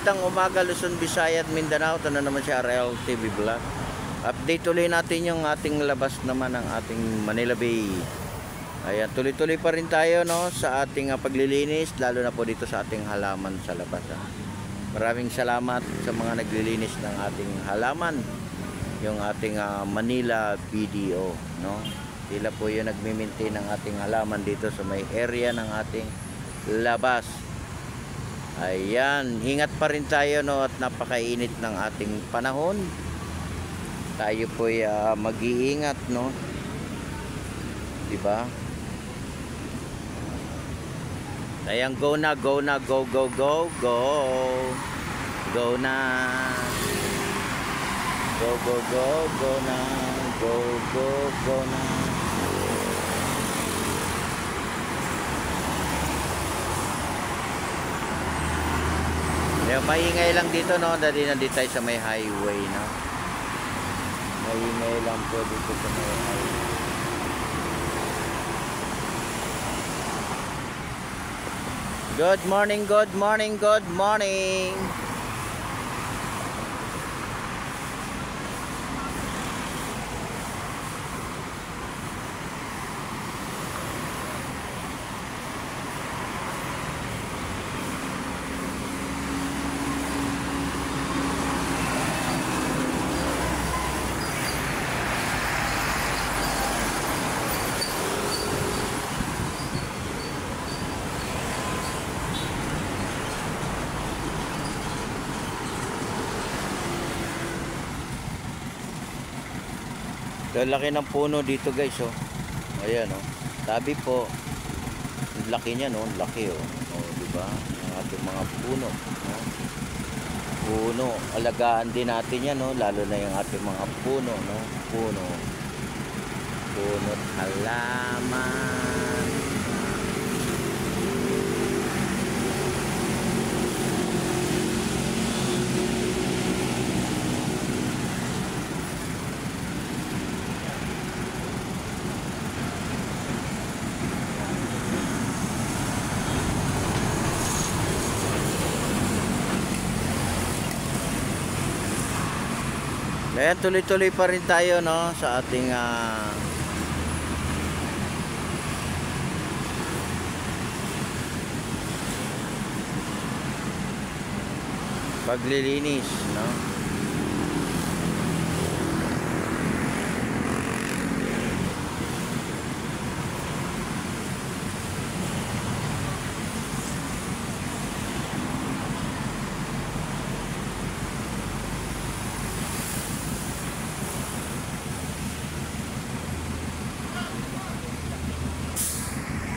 Magandang umaga Luzon, Visayas at Mindanao. Ito na naman si RL TV Vlog. Update tuloy natin yung ating labas naman ng ating Manila Bay. Ayan, tuloy-tuloy pa rin tayo sa ating paglilinis, lalo na po dito sa ating halaman sa labas. Maraming salamat sa mga naglilinis ng ating halaman, yung ating Manila BDO, Sila po yung nagmi-maintain ng ating halaman dito sa may area ng ating labas. Ayan, ingat pa rin tayo at napakainit ng ating panahon. Tayo po mag-iingat, diba? Ayan, go na, go na, go, go, go, go. Go na. Go, go, go, go na. Go, go, go na. Maingay lang dito, dahil nandito tayo sa may highway, Maingay lang po dito sa may highway. Good morning, good morning, good morning. Laki ng puno dito, guys, Ayan, Tabi po. Laki niya, laki, di ba? Ang ating mga puno, Puno, alagaan din natin yan, lalo na yung ating mga puno, Puno at halaman. Ayan, tuloy-tuloy pa rin tayo sa ating paglilinis,